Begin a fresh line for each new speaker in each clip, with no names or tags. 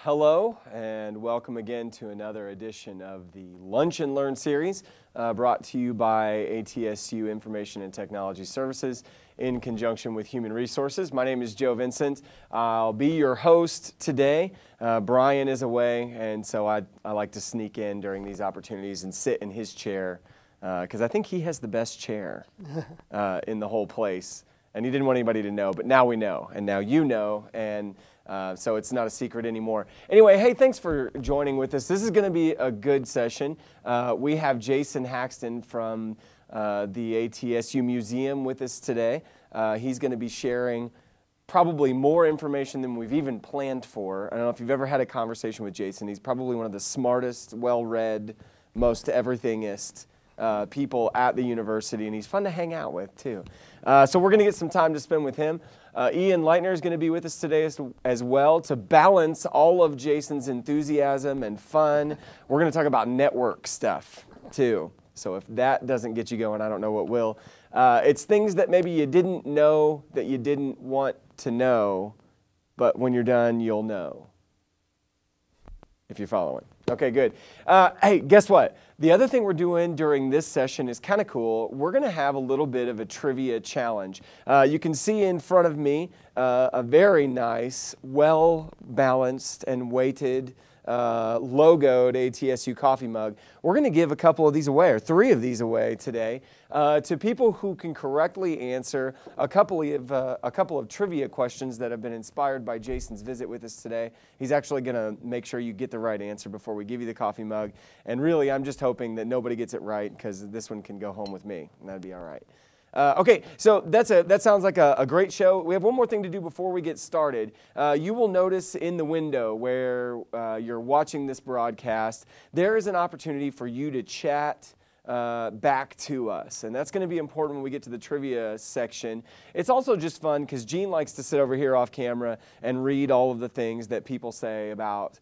hello and welcome again to another edition of the Lunch and Learn series brought to you by ATSU Information and Technology Services in conjunction with Human Resources. My name is Joe Vincent. I'll be your host today. Brian is away, and so I like to sneak in during these opportunities and sit in his chair because I think he has the best chair in the whole place. And he didn't want anybody to know, but now we know, and now you know, and so it's not a secret anymore. Anyway, hey, thanks for joining with us. This is going to be a good session. We have Jason Haxton from the ATSU Museum with us today. He's going to be sharing probably more information than we've even planned for. I don't know if you've ever had a conversation with Jason. He's probably one of the smartest, well-read, most everythingist people at the university, and he's fun to hang out with too. So we're going to get some time to spend with him. Ian Leitner is going to be with us today as well to balance all of Jason's enthusiasm and fun. We're going to talk about network stuff too. So if that doesn't get you going, I don't know what will. It's things that maybe you didn't know that you didn't want to know, but when you're done, you'll know. If you're following. Okay, good. Hey, guess what? The other thing we're doing during this session is kind of cool. We're going to have a little bit of a trivia challenge. You can see in front of me a very nice, well-balanced and weighted logoed ATSU coffee mug. We're going to give a couple of these away, or 3 of these away today, to people who can correctly answer a couple of trivia questions that have been inspired by Jason's visit with us today. He's actually going to make sure you get the right answer before we give you the coffee mug. And really, I'm just hoping that nobody gets it right, because this one can go home with me, and that'd be all right. Okay, so that sounds like a great show. We have one more thing to do before we get started. You will notice in the window where you're watching this broadcast, there is an opportunity for you to chat back to us, and that's going to be important when we get to the trivia section. It's also just fun because Gene likes to sit over here off camera and read all of the things that people say about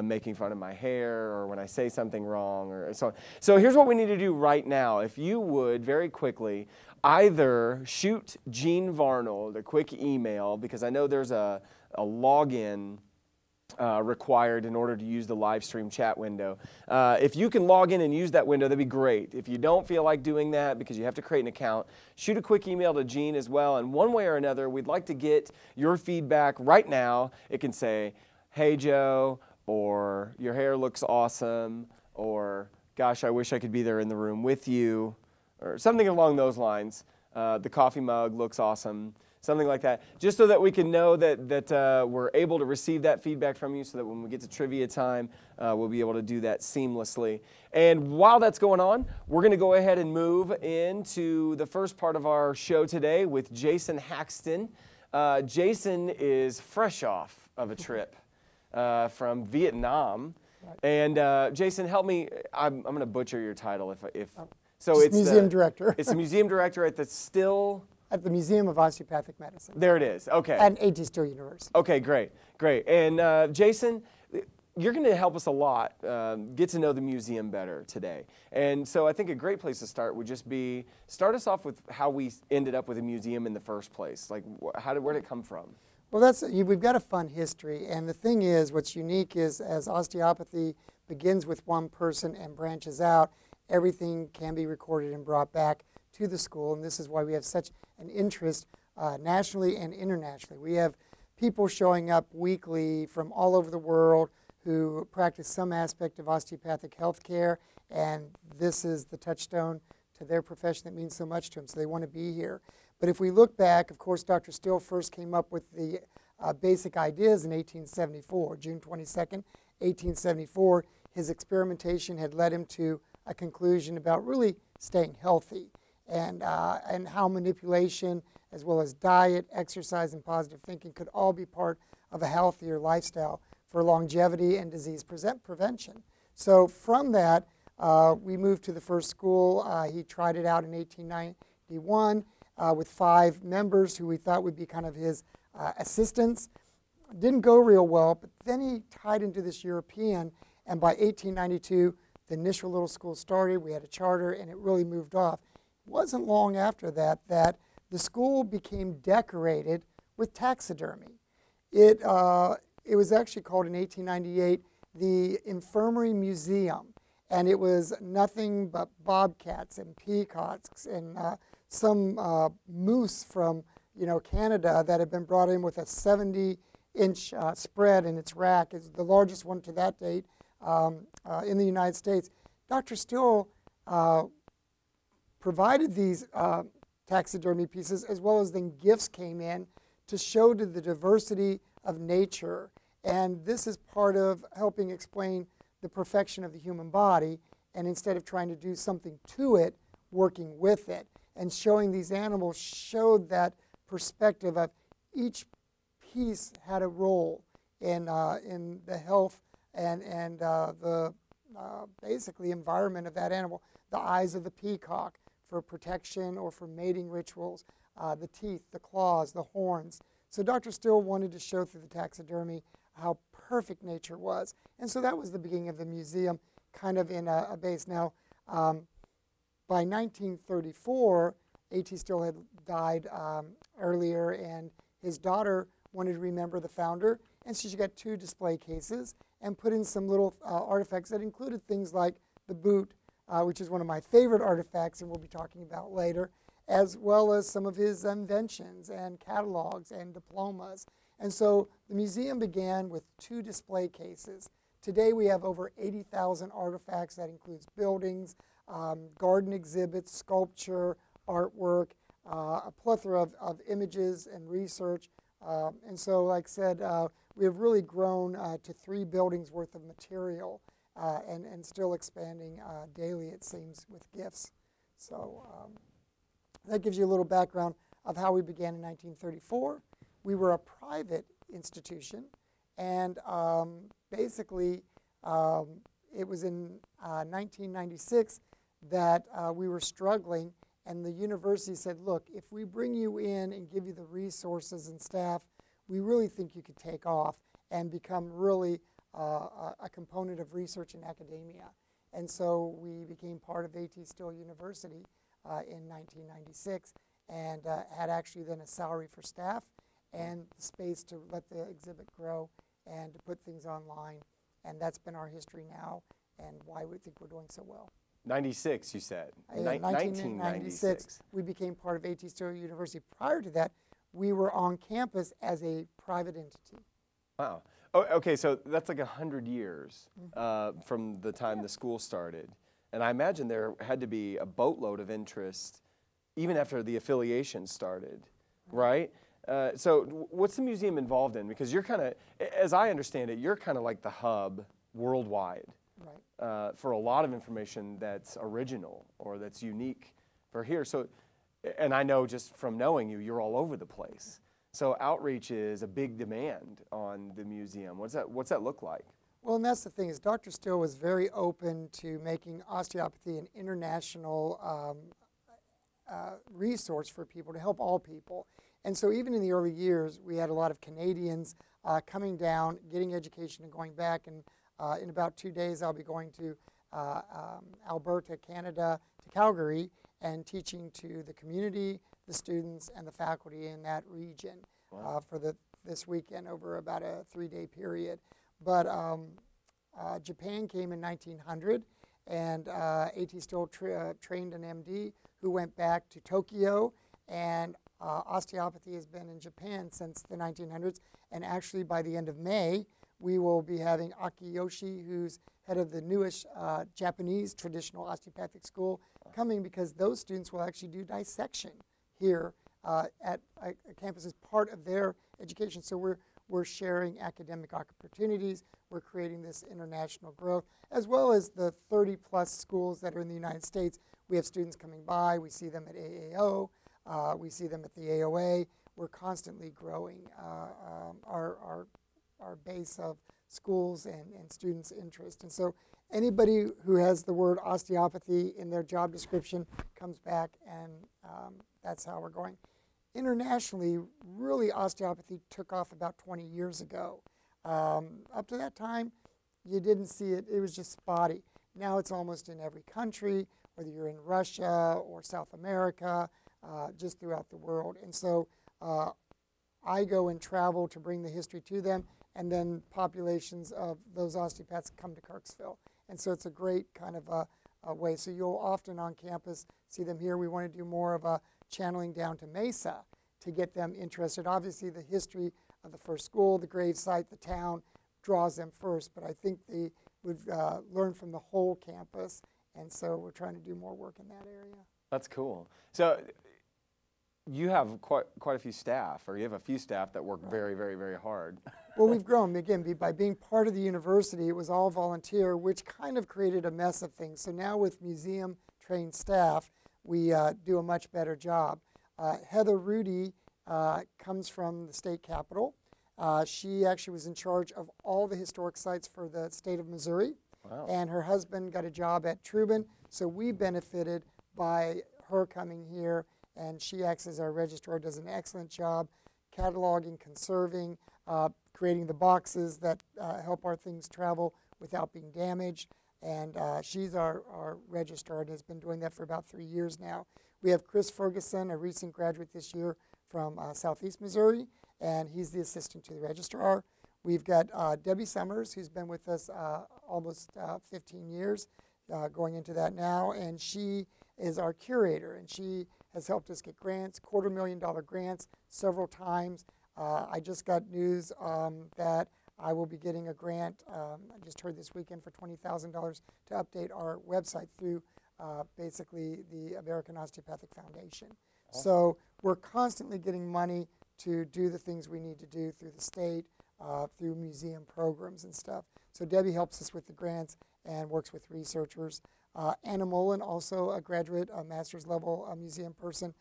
making fun of my hair or when I say something wrong or so on. So here's what we need to do right now. If you would, very quickly, either shoot Gene Varnold a quick email, because I know there's a login required in order to use the live stream chat window. If you can log in and use that window, that'd be great. If you don't feel like doing that because you have to create an account, shoot a quick email to Gene as well. And one way or another, we'd like to get your feedback right now. It can say, "Hey Joe," or "Your hair looks awesome," or "Gosh, I wish I could be there in the room with you," or something along those lines. "The coffee mug looks awesome." Something like that, just so that we can know that we're able to receive that feedback from you, so that when we get to trivia time, we'll be able to do that seamlessly. And while that's going on, we're going to go ahead and move into the first part of our show today with Jason Haxton. Jason is fresh off of a trip from Vietnam. And Jason, help me. I'm going to butcher your title so it's
museum director.
It's the museum director at
at the Museum of Osteopathic Medicine.
There it is. Okay.
At ATSU University.
Okay, great. And Jason, you're going to help us a lot get to know the museum better today. And so I think a great place to start would just be, start us off with how we ended up with a museum in the first place. Like, where did it come from?
Well, we've got a fun history. And the thing is, what's unique is, as osteopathy begins with one person and branches out, everything can be recorded and brought back to the school, and this is why we have such an interest nationally and internationally. We have people showing up weekly from all over the world who practice some aspect of osteopathic health care, and this is the touchstone to their profession that means so much to them, so they want to be here. But if we look back, of course, Dr. Still first came up with the basic ideas in 1874, June 22nd, 1874. His experimentation had led him to a conclusion about really staying healthy, and how manipulation, as well as diet, exercise, and positive thinking could all be part of a healthier lifestyle for longevity and disease prevention. So from that, we moved to the first school. He tried it out in 1891 with 5 members who we thought would be kind of his assistants. Didn't go real well, but then he tied into this European, and by 1892, the initial little school started. We had a charter, and it really moved off. It wasn't long after that the school became decorated with taxidermy. It it was actually called in 1898 the Infirmary Museum. And it was nothing but bobcats and peacocks and some moose from Canada that had been brought in with a 70-inch spread in its rack. It's the largest one to that date in the United States. Dr. Still provided these taxidermy pieces, as well as then gifts came in to show to the diversity of nature. And this is part of helping explain the perfection of the human body, and instead of trying to do something to it, working with it. And showing these animals showed that perspective of each piece had a role in the health and the basically environment of that animal. The eyes of the peacock for protection or for mating rituals, the teeth, the claws, the horns. So Dr. Still wanted to show through the taxidermy how perfect nature was. And so that was the beginning of the museum, kind of in a base. Now, by 1934, A.T. Still had died earlier, and his daughter wanted to remember the founder, and so she got 2 display cases and put in some little artifacts that included things like the boot, which is one of my favorite artifacts and we'll be talking about later, as well as some of his inventions and catalogs and diplomas. And so the museum began with 2 display cases. Today we have over 80,000 artifacts. That includes buildings, garden exhibits, sculpture, artwork, a plethora of images and research. And so, like I said, we have really grown to 3 buildings worth of material and still expanding daily, it seems, with gifts. So that gives you a little background of how we began in 1934. We were a private institution, and basically it was in 1996 that we were struggling, and the university said, look, if we bring you in and give you the resources and staff, we really think you could take off and become really a component of research and academia. And so we became part of A.T. Still University in 1996 and had actually then a salary for staff and space to let the exhibit grow and to put things online. And that's been our history now and why we think we're doing so well.
96, you said.
1996, we became part of A.T. Still University. Prior to that, we were on campus as a private entity.
Wow. Oh, okay, so that's like 100 years from the time the school started. And I imagine there had to be a boatload of interest even after the affiliation started, right? So what's the museum involved in? Because you're kind of, as I understand it, you're kind of like the hub worldwide for a lot of information that's original or that's unique for here. So, and I know just from knowing you, you're all over the place. So outreach is a big demand on the museum. What's that look like?
Well, and that's the thing is Dr. Still was very open to making osteopathy an international resource for people, to help all people. And so even in the early years, we had a lot of Canadians coming down, getting education and going back. And in about 2 days, I'll be going to Alberta, Canada, to Calgary, and teaching to the community, the students, and the faculty in that region for this weekend over about a 3-day period. But Japan came in 1900, and A.T. Still trained an MD who went back to Tokyo, and osteopathy has been in Japan since the 1900s. And actually, by the end of May, we will be having Aki Yoshi, who's head of the newest Japanese traditional osteopathic school, coming because those students will actually do dissection here at a campus as part of their education. So we're sharing academic opportunities. We're creating this international growth, as well as the 30-plus schools that are in the United States. We have students coming by. We see them at AAO. We see them at the AOA. We're constantly growing our base of schools and students' interest. And so anybody who has the word osteopathy in their job description comes back, and that's how we're going. Internationally, really osteopathy took off about 20 years ago. Up to that time, you didn't see it. It was just spotty. Now it's almost in every country, whether you're in Russia or South America, just throughout the world. And so I go and travel to bring the history to them, and then populations of those osteopaths come to Kirksville. And so it's a great kind of a way. So you'll often on campus see them here. We want to do more of a channeling down to Mesa to get them interested. Obviously, the history of the first school, the grave site, the town draws them first, but I think they would learn from the whole campus, and so we're trying to do more work in that area.
That's cool. So you have quite a few staff, or you have a few staff that work very, very, very hard.
Well, we've grown. Again, by being part of the university, it was all volunteer, which kind of created a mess of things. So now with museum-trained staff, we do a much better job. Heather Rudy comes from the state capitol. She actually was in charge of all the historic sites for the state of Missouri.
Wow.
And her husband got a job at Truman, so we benefited by her coming here, and she acts as our registrar, does an excellent job cataloging, conserving, creating the boxes that help our things travel without being damaged. And she's our registrar and has been doing that for about 3 years now. We have Chris Ferguson, a recent graduate this year from Southeast Missouri, and he's the assistant to the registrar. We've got Debbie Summers, who's been with us almost 15 years, going into that now, and she is our curator, and she has helped us get grants, $250,000 grants several times. I just got news that I will be getting a grant, I just heard this weekend, for $20,000 to update our website through basically the American Osteopathic Foundation. Awesome. So we're constantly getting money to do the things we need to do through the state, through museum programs and stuff. So Debbie helps us with the grants and works with researchers. Anna Mullen, also a graduate, a master's level museum person.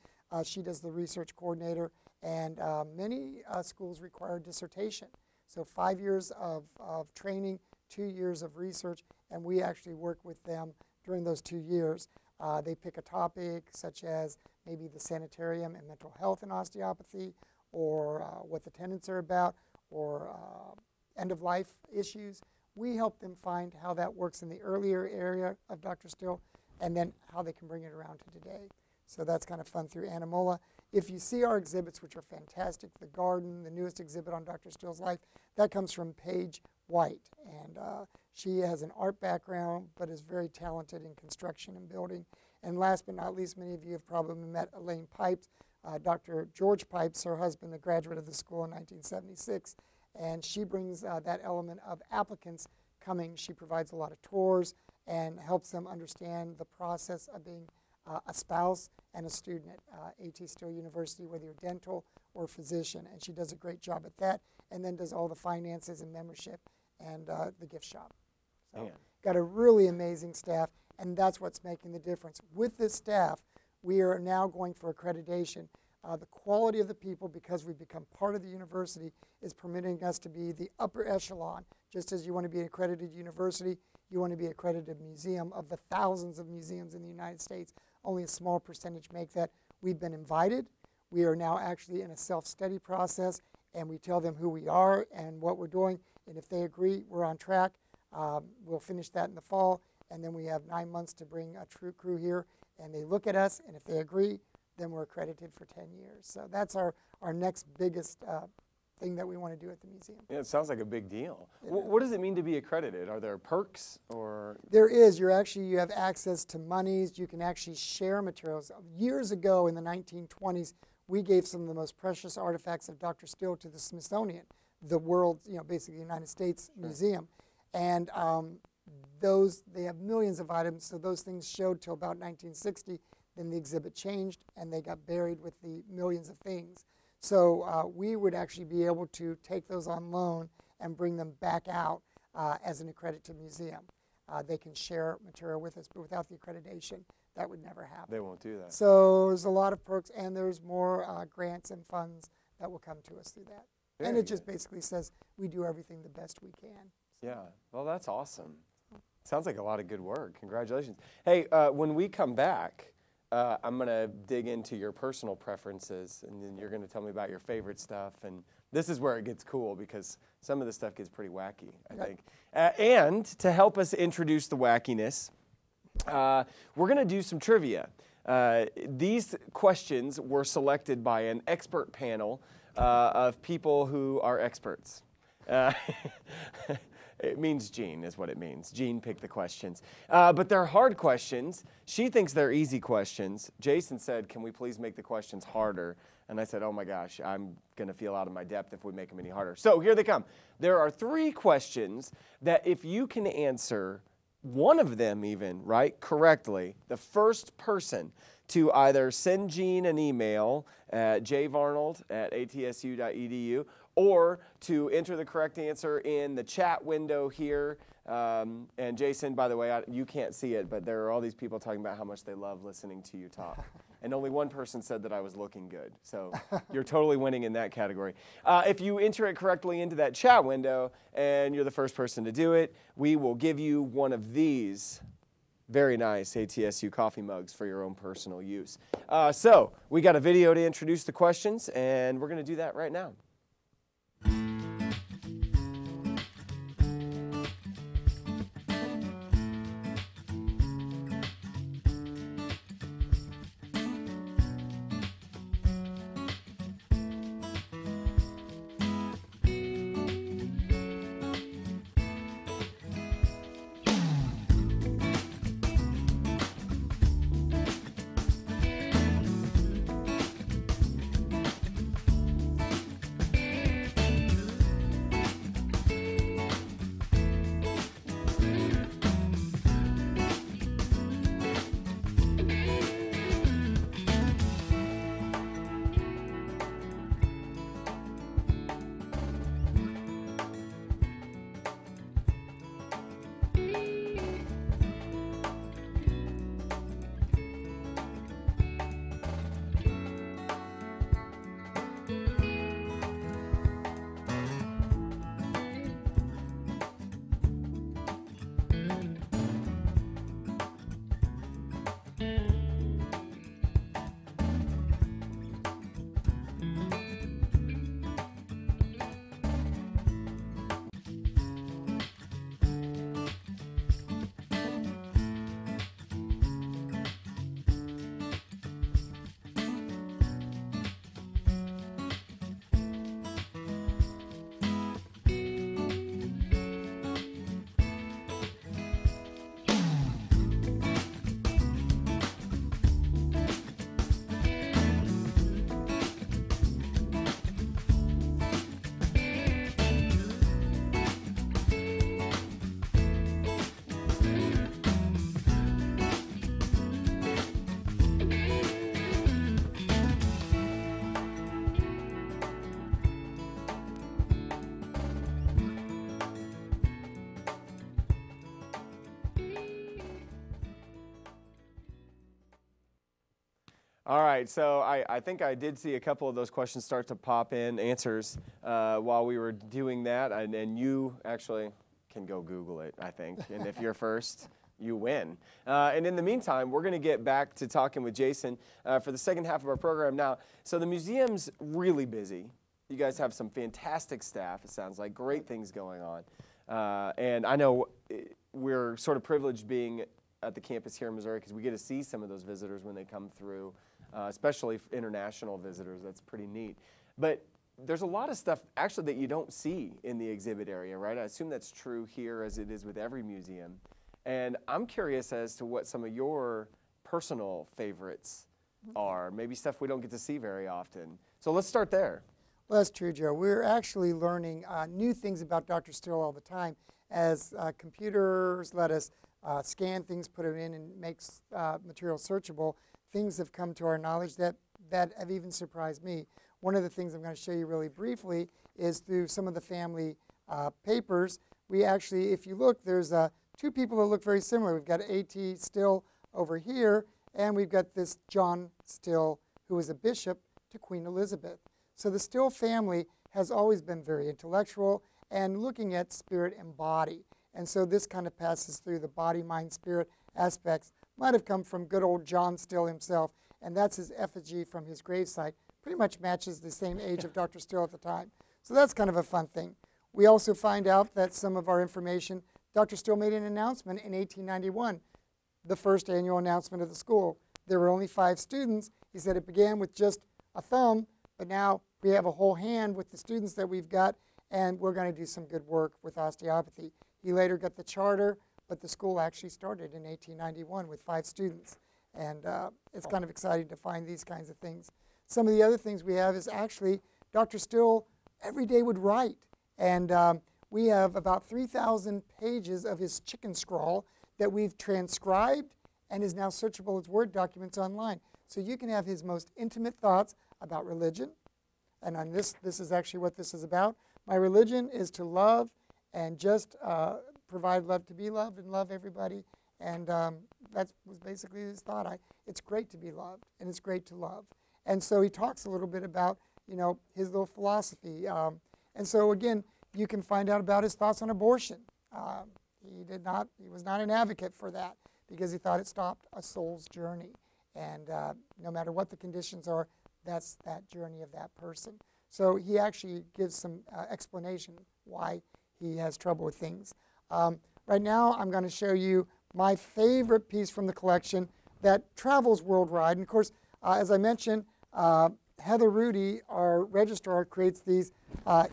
She does the research coordinator, and many schools require dissertation. So 5 years of training, 2 years of research, and we actually work with them during those 2 years. They pick a topic such as maybe the sanitarium and mental health and osteopathy, or what the tenants are about, or end-of-life issues. We help them find how that works in the earlier area of Dr. Still, and then how they can bring it around to today. So that's kind of fun through Anamola. If you see our exhibits, which are fantastic, the garden, the newest exhibit on Dr. Still's life, that comes from Paige White. And she has an art background, but is very talented in construction and building. And last but not least, many of you have probably met Elaine Pipes. Dr. George Pipes, her husband, a graduate of the school in 1976. And she brings that element of applicants coming. She provides a lot of tours and helps them understand the process of being a spouse and a student at ATSU University, whether you're dental or physician. And she does a great job at that, and then does all the finances and membership and the gift shop. So got a really amazing staff, and that's what's making the difference. With this staff, we are now going for accreditation. The quality of the people, because we've become part of the university, is permitting us to be the upper echelon. Just as you want to be an accredited university, you want to be an accredited museum. Of the thousands of museums in the United States, only a small percentage make that. We've been invited. We are now actually in a self-study process, and we tell them who we are and what we're doing. And if they agree, we're on track. We'll finish that in the fall, and then we have 9 months to bring a true crew here, and they look at us, and if they agree, then we're accredited for 10 years. So that's our next biggest thing that we want to do at the museum.
Yeah, it sounds like a big deal. What does it mean to be accredited? Are there perks or?
There is. You have access to monies. You can actually share materials. Years ago in the 1920s, we gave some of the most precious artifacts of Dr. Still to the Smithsonian, the world, basically the United States Museum. And they have millions of items, so those things showed till about 1960. Then the exhibit changed, and they got buried with the millions of things. So we would actually be able to take those on loan and bring them back out as an accredited museum. They can share material with us, but without the accreditation, that would never happen.
They won't do that.
So there's a lot of perks, and there's more grants and funds that will come to us through that. And it just basically says we do everything the best we can.
Yeah, well, that's awesome. Sounds like a lot of good work. Congratulations. Hey, when we come back, I'm going to dig into your personal preferences, and then you're going to tell me about your favorite stuff. And this is where it gets cool, because some of the stuff gets pretty wacky, I think. And to help us introduce the wackiness, we're going to do some trivia. These questions were selected by an expert panel of people who are experts. It means Gene is what it means. Gene picked the questions. But they're hard questions. She thinks they're easy questions. Jason said, can we please make the questions harder? And I said, oh my gosh, I'm going to feel out of my depth if we make them any harder. So here they come. There are 3 questions that if you can answer one of them even, right, correctly, the first person to either send Gene an email at jvarnold@atsu.edu or to enter the correct answer in the chat window here. And Jason, by the way, you can't see it, but there are all these people talking about how much they love listening to you talk. And only one person said that I was looking good. So you're totally winning in that category. If you enter it correctly into that chat window and you're the first person to do it, we will give you one of these very nice ATSU coffee mugs for your own personal use. So we got a video to introduce the questions, and we're going to do that right now. All right, so I think I did see a couple of those questions start to pop in, answers, while we were doing that, and you actually can go Google it, I think, and if you're first, you win. And in the meantime, we're going to get back to talking with Jason for the second half of our program now. So the museum's really busy. You guys have some fantastic staff, it sounds like, great things going on. And I know we're sort of privileged being at the campus here in Missouri because we get to see some of those visitors when they come through, especially international visitors. That's pretty neat. But there's a lot of stuff actually that you don't see in the exhibit area, right? I assume that's true here as it is with every museum. And I'm curious as to what some of your personal favorites are, maybe stuff we don't get to see very often. So let's start there.
Well, that's true, Joe. We're actually learning new things about Dr. Still all the time as computers let us scan things, put them in, and makes material searchable. Things have come to our knowledge that have even surprised me. One of the things I'm going to show you really briefly is through some of the family papers. We actually, if you look, there's two people that look very similar. We've got A.T. Still over here, and we've got this John Still, who was a bishop to Queen Elizabeth. So the Still family has always been very intellectual and looking at spirit and body. And so this kind of passes through the body, mind, spirit aspects. Might have come from good old John Still himself, and that's his effigy from his gravesite. Pretty much matches the same age of Dr. Still at the time. So that's kind of a fun thing. We also find out that some of our information, Dr. Still made an announcement in 1891, the first annual announcement of the school. There were only 5 students. He said it began with just a thumb, but now we have a whole hand with the students that we've got. and we're going to do some good work with osteopathy. He later got the charter, but the school actually started in 1891 with 5 students. And it's kind of exciting to find these kinds of things. Some of the other things we have is actually Dr. Still every day would write. And we have about 3,000 pages of his chicken scrawl that we've transcribed and is now searchable as Word documents online. So you can have his most intimate thoughts about religion. And on this is actually what this is about. My religion is to love and just provide love, to be loved and love everybody. And that was basically his thought. It's great to be loved, and it's great to love. And so he talks a little bit about, his little philosophy. And so again, you can find out about his thoughts on abortion. He was not an advocate for that because he thought it stopped a soul's journey. And no matter what the conditions are, that's that journey of that person. So he actually gives some explanation why he has trouble with things. Right now, I'm going to show you my favorite piece from the collection that travels worldwide. And of course, as I mentioned, Heather Rudy, our registrar, creates these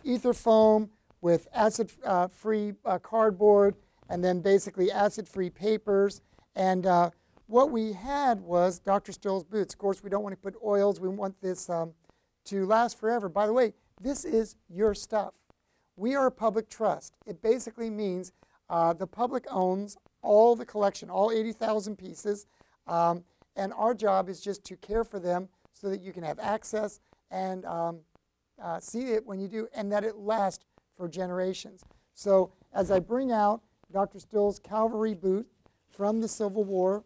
ether foam with acid-free cardboard and then basically acid-free papers. And what we had was Dr. Still's boots. Of course, we don't want to put oils. We want this to last forever. By the way, this is your stuff. We are a public trust. It basically means the public owns all the collection, all 80,000 pieces, and our job is just to care for them so that you can have access and see it when you do, and that it lasts for generations. So as I bring out Dr. Still's cavalry boot from the Civil War,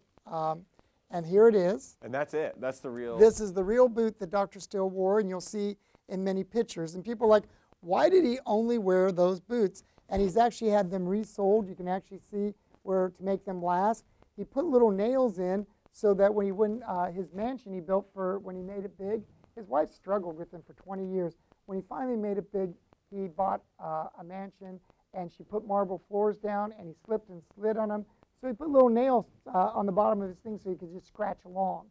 and here it is.
And that's it. That's the real.
This is the real boot that Dr. Still wore, and you'll see in many pictures. And people are like, why did he only wear those boots? And he's actually had them resoled. You can actually see where to make them last. He put little nails in so that when he went, his mansion he built for when he made it big, his wife struggled with him for 20 years. When he finally made it big, he bought a mansion, and she put marble floors down, and he slipped and slid on them. So he put little nails on the bottom of his thing so he could just scratch along.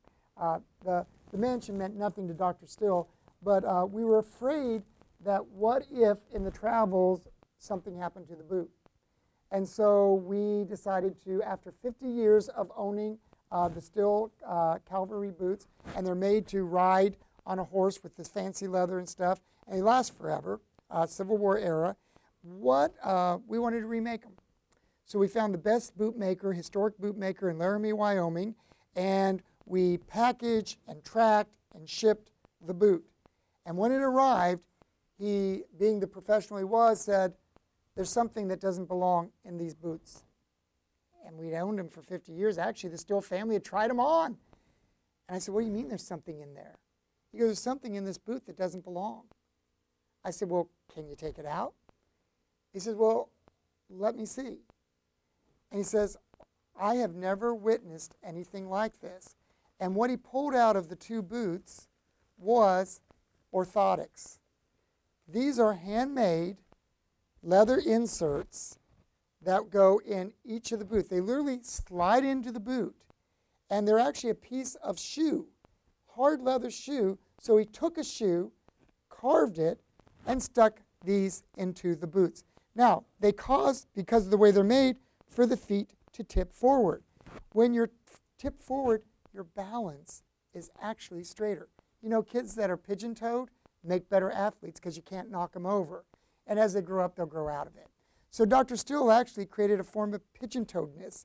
The mansion meant nothing to Dr. Still, but we were afraid that what if in the travels something happened to the boot. And so we decided to, after 50 years of owning the Still cavalry boots, and they're made to ride on a horse with this fancy leather and stuff, and they last forever, Civil War era, we wanted to remake them. So we found the best bootmaker, historic bootmaker in Laramie, Wyoming, and we packaged and tracked and shipped the boot. And when it arrived, he, being the professional he was, said, there's something that doesn't belong in these boots. And we'd owned them for 50 years. Actually, the Still family had tried them on. And I said, what do you mean there's something in there? He goes, there's something in this boot that doesn't belong. I said, well, can you take it out? He says, well, let me see. And he says, I have never witnessed anything like this. And what he pulled out of the 2 boots was orthotics. These are handmade leather inserts that go in each of the boots. They literally slide into the boot, and they're actually a piece of shoe, hard leather shoe. So he took a shoe, carved it, and stuck these into the boots. Now, they cause, because of the way they're made, for the feet to tip forward. When you're tipped forward, your balance is actually straighter. You know, kids that are pigeon-toed make better athletes because you can't knock them over. And as they grow up, they'll grow out of it. So Dr. Still actually created a form of pigeon-toedness.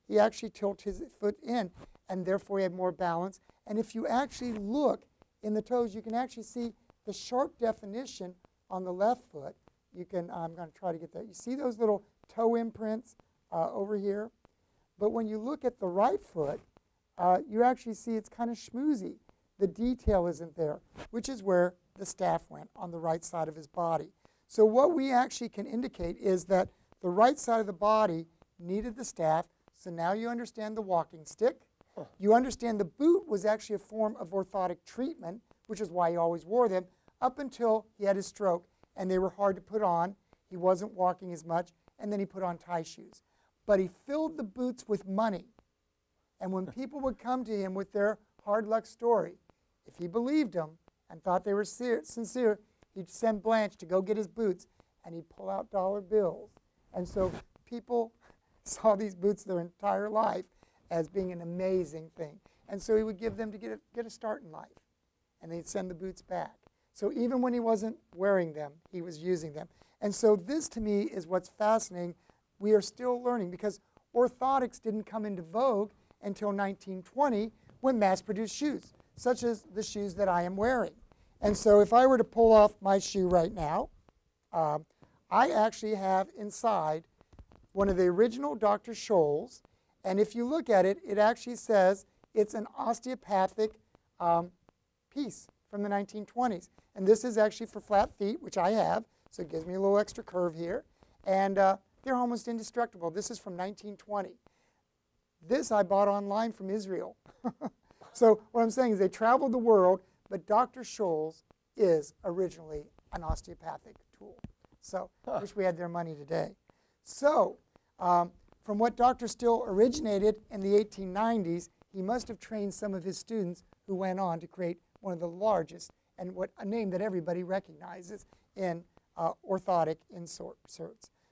He actually tilted his foot in, and therefore he had more balance. And if you actually look in the toes, you can actually see the sharp definition on the left foot. You can, I'm going to try to get that. You see those little toe imprints over here? But when you look at the right foot, you actually see it's kind of schmoozy. The detail isn't there, which is where the staff went on the right side of his body. So what we actually can indicate is that the right side of the body needed the staff, so now you understand the walking stick. You understand the boot was actually a form of orthotic treatment, which is why he always wore them, up until he had his stroke, and they were hard to put on. He wasn't walking as much, and then he put on tie shoes. But he filled the boots with money. And when people would come to him with their hard luck story, if he believed them and thought they were sincere, he'd send Blanche to go get his boots, and he'd pull out dollar bills. And so people saw these boots their entire life as being an amazing thing. And so he would give them to get a start in life. And they'd send the boots back. So even when he wasn't wearing them, he was using them. And so this, to me, is what's fascinating. We are still learning, because orthotics didn't come into vogue until 1920 when mass-produced shoes, such as the shoes that I am wearing. And so if I were to pull off my shoe right now, I actually have inside one of the original Dr. Scholl's. And if you look at it, it actually says it's an osteopathic piece from the 1920s. And this is actually for flat feet, which I have, so it gives me a little extra curve here. And they're almost indestructible. This is from 1920. This I bought online from Israel. So what I'm saying is they traveled the world, but Dr. Scholl's is originally an osteopathic tool. So I wish we had their money today. So from what Dr. Still originated in the 1890s, he must have trained some of his students who went on to create one of the largest, and a name that everybody recognizes, in orthotic inserts.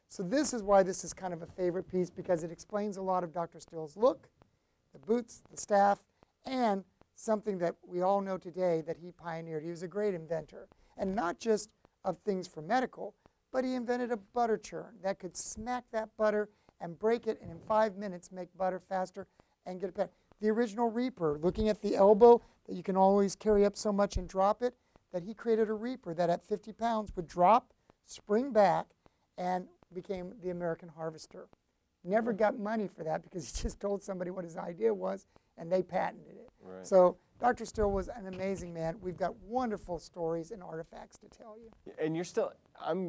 So this is why this is kind of a favorite piece, because it explains a lot of Dr. Still's look, the boots, the staff, and something that we all know today that he pioneered. He was a great inventor, and not just of things for medical, but he invented a butter churn that could smack that butter and break it, and in 5 minutes make butter faster and get it better. The original reaper, looking at the elbow that you can always carry up so much and drop it, that he created a reaper that at 50 pounds would drop, spring back, and became the American Harvester. Never got money for that because he just told somebody what his idea was, and they patented it.
Right.
So Dr. Still was an amazing man. We've got wonderful stories and artifacts to tell you.
And you're still,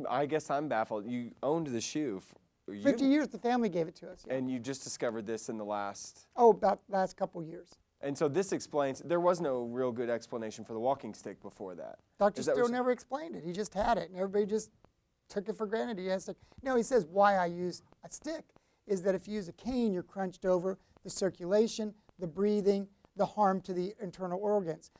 I guess I'm baffled. You owned the shoe.
50 years, the family gave it to us. Yeah.
And you just discovered this in the last?
Oh, about last couple years.
And so this explains, there was no real good explanation for the walking stick before that.
Dr. Still never explained it. He just had it, and everybody just took it for granted. He has to, no, he says why I use a stick is that if you use a cane, you're crunched over the circulation, the breathing, the harm to the internal organs.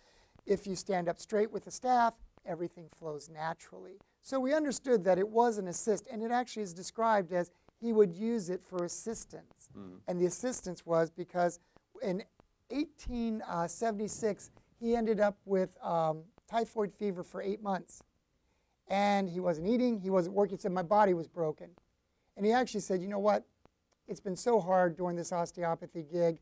If you stand up straight with the staff, everything flows naturally. So we understood that it was an assist, and it actually is described as he would use it for assistance. And the assistance was because in 1876, he ended up with typhoid fever for 8 months. And he wasn't eating, he wasn't working, he said, my body was broken. And he actually said, you know what, it's been so hard doing this osteopathy gig.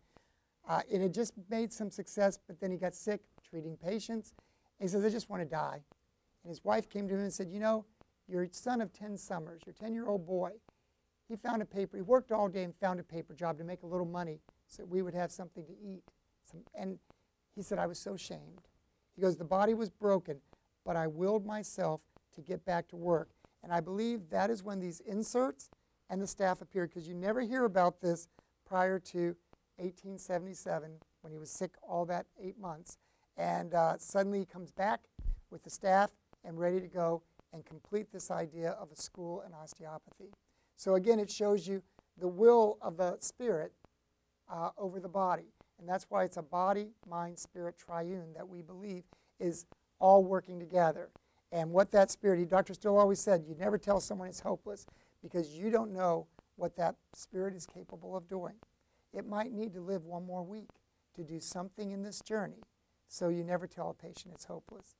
It had just made some success, but then he got sick treating patients. And he says, I just want to die. And his wife came to him and said, you know, your son of 10 summers, your 10-year-old boy, he found a paper, he worked all day and found a paper job to make a little money so we would have something to eat. And he said, I was so ashamed. He goes, the body was broken, but I willed myself to get back to work. And I believe that is when these inserts and the staff appeared, because you never hear about this prior to 1877 when he was sick all that 8 months. And suddenly he comes back with the staff and ready to go and complete this idea of a school in osteopathy. So again, it shows you the will of the spirit over the body. And that's why it's a body, mind, spirit triune that we believe is all working together. And what that spirit, Dr. Still always said, you never tell someone it's hopeless because you don't know what that spirit is capable of doing. It might need to live one more week to do something in this journey. So you never tell a patient it's hopeless.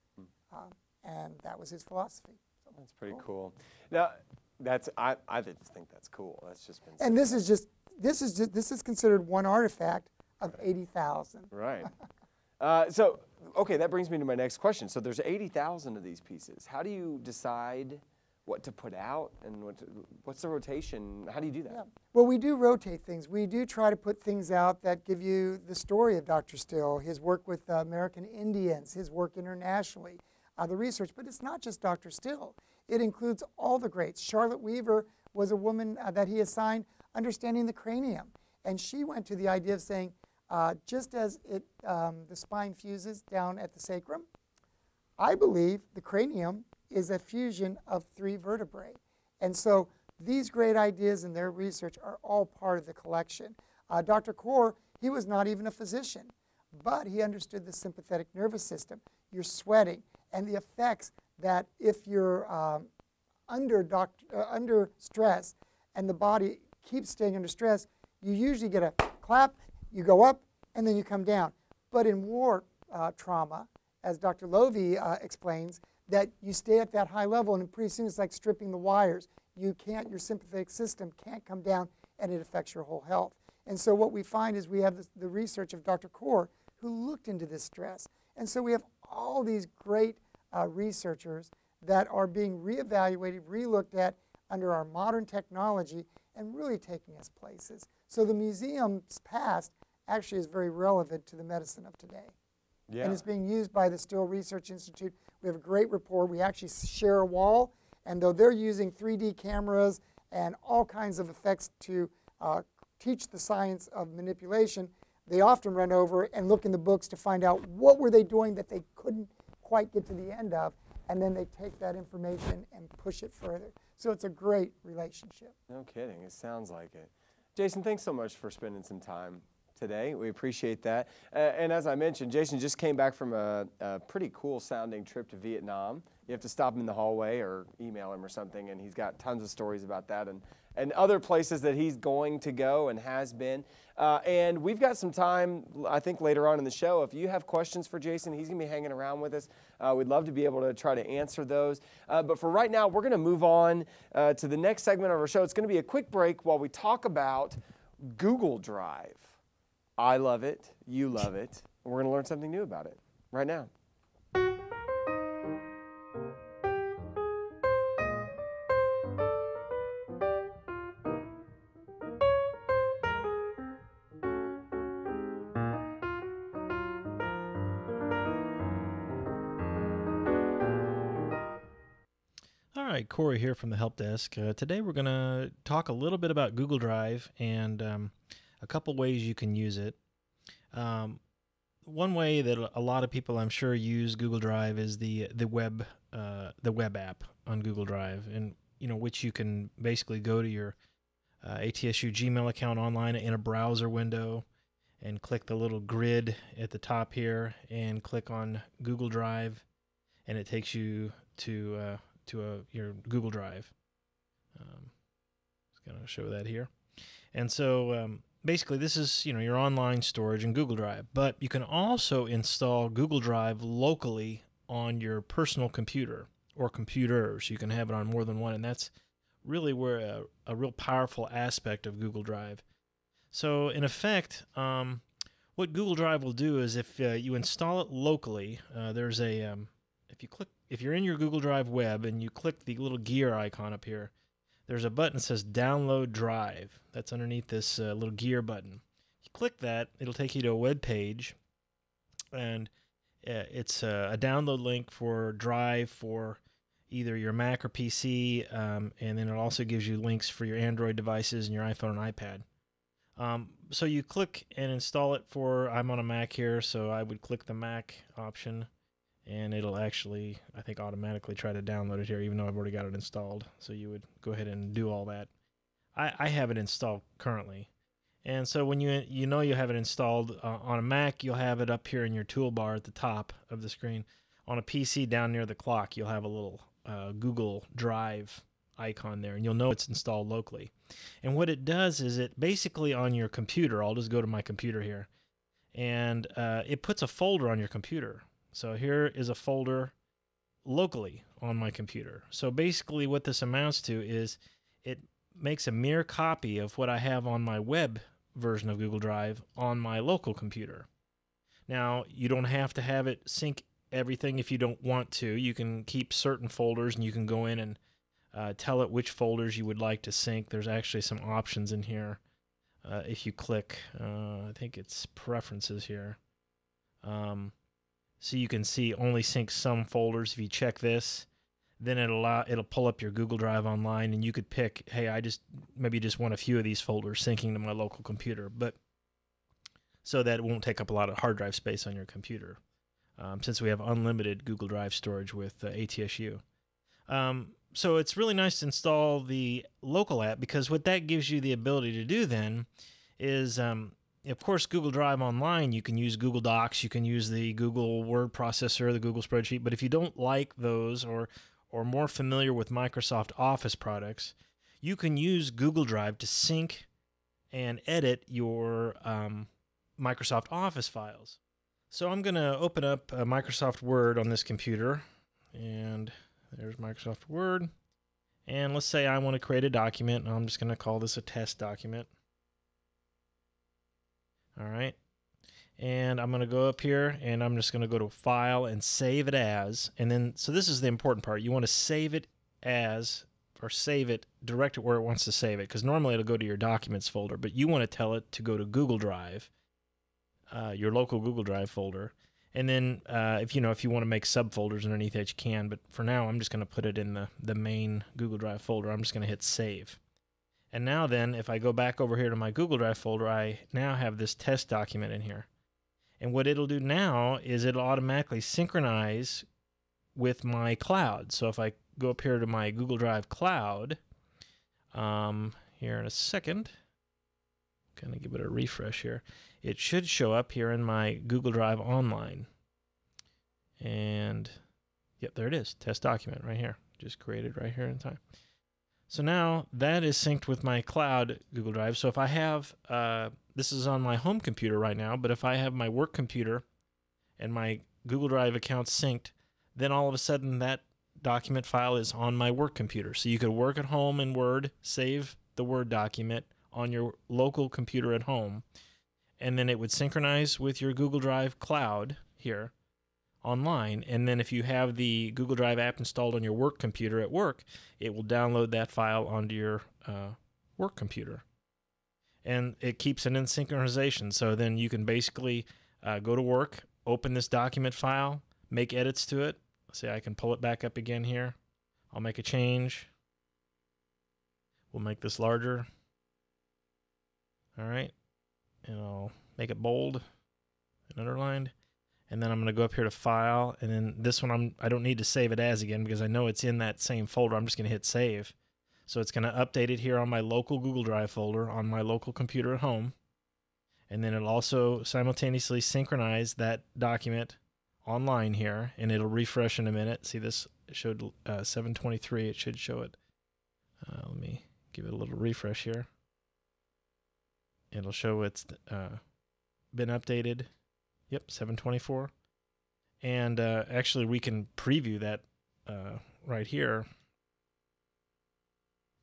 And that was his philosophy. So
that's pretty cool. Now, I just think that's cool. That's just been.
And this is considered one artifact of 80,000.
Right. So, okay, that brings me to my next question. So there's 80,000 of these pieces. How do you decide what to put out and what's the rotation? How do you do that?
Yeah. Well, we do rotate things. We do try to put things out that give you the story of Dr. Still, his work with American Indians, his work internationally, the research. But it's not just Dr. Still. It includes all the greats. Charlotte Weaver was a woman that he assigned understanding the cranium. And she went to the idea of saying, just as the spine fuses down at the sacrum, I believe the cranium is a fusion of 3 vertebrae. And so these great ideas and their research are all part of the collection. Dr. Kaur, he was not even a physician, but he understood the sympathetic nervous system, your sweating, and the effects that if you're under stress, and the body keeps staying under stress, you usually get a clap, you go up, and then you come down. But in war trauma, as Dr. Lovey explains, that you stay at that high level, and pretty soon it's like stripping the wires. Your sympathetic system can't come down, and it affects your whole health. And so what we find is we have the research of Dr. Kaur, who looked into this stress. And so we have all these great researchers that are being reevaluated, relooked at under our modern technology, and really taking us places. So the museum's past actually is very relevant to the medicine of today.
Yeah.
And it's being used by the Still Research Institute. We have a great rapport. We actually share a wall, and though they're using 3D cameras and all kinds of effects to teach the science of manipulation, they often run over and look in the books to find out what were they doing that they couldn't quite get to the end of, and then they take that information and push it further. So it's a great relationship.
No kidding. It sounds like it. Jason, thanks so much for spending some time today. We appreciate that. And as I mentioned, Jason just came back from a pretty cool sounding trip to Vietnam. You have to stop him in the hallway or email him or something, and he's got tons of stories about that and other places that he's going to go and has been. And we've got some time, I think, later on in the show. If you have questions for Jason, he's going to be hanging around with us. We'd love to be able to try to answer those. But for right now, we're going to move on to the next segment of our show. It's going to be a quick break while we talk about Google Drive. I love it. You love it. And we're going to learn something new about it right now.
All right, Corey here from the Help Desk. Today we're going to talk a little bit about Google Drive and a couple ways you can use it. One way that a lot of people, I'm sure, use Google Drive is the web app on Google Drive, and which you can basically go to your ATSU Gmail account online in a browser window and click the little grid at the top here and click on Google Drive, and it takes you to your Google Drive. Just going to show that here. And so basically this is your online storage in Google Drive, but you can also install Google Drive locally on your personal computer or computers. You can have it on more than one, and that's really where a real powerful aspect of Google Drive. So in effect, what Google Drive will do is if you install it locally, there's a if you're in your Google Drive web and you click the little gear icon up here, there's a button that says Download Drive. That's underneath this little gear button. You click that, it'll take you to a web page, and it's a download link for Drive for either your Mac or PC, and then it also gives you links for your Android devices and your iPhone and iPad. So you click and install it I'm on a Mac here, so I would click the Mac option, and it'll actually, I think, automatically try to download it here, even though I've already got it installed. So you would go ahead and do all that. I have it installed currently. And so when you have it installed on a Mac, you'll have it up here in your toolbar at the top of the screen. On a PC down near the clock, you'll have a little Google Drive icon there, and you'll know it's installed locally. And what it does is it basically on your computer, I'll just go to my computer here, and it puts a folder on your computer. So here is a folder locally on my computer. So basically what this amounts to is it makes a mere copy of what I have on my web version of Google Drive on my local computer. Now, you don't have to have it sync everything if you don't want to. You can keep certain folders, and you can go in and tell it which folders you would like to sync. There's actually some options in here. If you click, I think it's preferences here. So you can see only sync some folders. If you check this, then it'll pull up your Google Drive online, and you could pick, hey, I maybe just want a few of these folders syncing to my local computer, but so that it won't take up a lot of hard drive space on your computer, since we have unlimited Google Drive storage with ATSU. So it's really nice to install the local app, because what that gives you the ability to do then is, of course, Google Drive Online, you can use Google Docs, you can use the Google Word processor, the Google Spreadsheet, but if you don't like those, or or more familiar with Microsoft Office products, you can use Google Drive to sync and edit your Microsoft Office files. So I'm going to open up Microsoft Word on this computer, and there's Microsoft Word. And let's say I want to create a document, and I'm just going to call this a test document. All right. And I'm going to go up here, and I'm just going to go to File and Save it as. And then, so this is the important part. You want to save it as, or save it, direct it where it wants to save it, because normally it'll go to your Documents folder, but you want to tell it to go to Google Drive, your local Google Drive folder. And then if you want to make subfolders underneath it, you can. But for now, I'm just going to put it in the main Google Drive folder. I'm just going to hit Save. And now then, if I go back over here to my Google Drive folder, I now have this test document in here. And what it'll do now is it'll automatically synchronize with my cloud. So if I go up here to my Google Drive cloud, here in a second, kind of give it a refresh here, it should show up here in my Google Drive Online. And yep, there it is, test document right here, just created right here in time. So now that is synced with my cloud Google Drive. So if I have, this is on my home computer right now, but if I have my work computer and my Google Drive account synced, then all of a sudden that document file is on my work computer. So you could work at home in Word, save the Word document on your local computer at home, and then it would synchronize with your Google Drive cloud here online. And then if you have the Google Drive app installed on your work computer at work, it will download that file onto your work computer. And it keeps it in synchronization. So then you can basically go to work, open this document file, make edits to it. See, I can pull it back up again here. I'll make a change. We'll make this larger. All right. And I'll make it bold and underlined. And then I'm going to go up here to File, and then this one I don't need to save it as again because I know it's in that same folder. I'm just going to hit Save. So it's going to update it here on my local Google Drive folder on my local computer at home. And then it'll also simultaneously synchronize that document online here, and it'll refresh in a minute. See, this showed 723. It should show it. Let me give it a little refresh here. It'll show it's been updated. Yep, 724. And actually, we can preview that right here.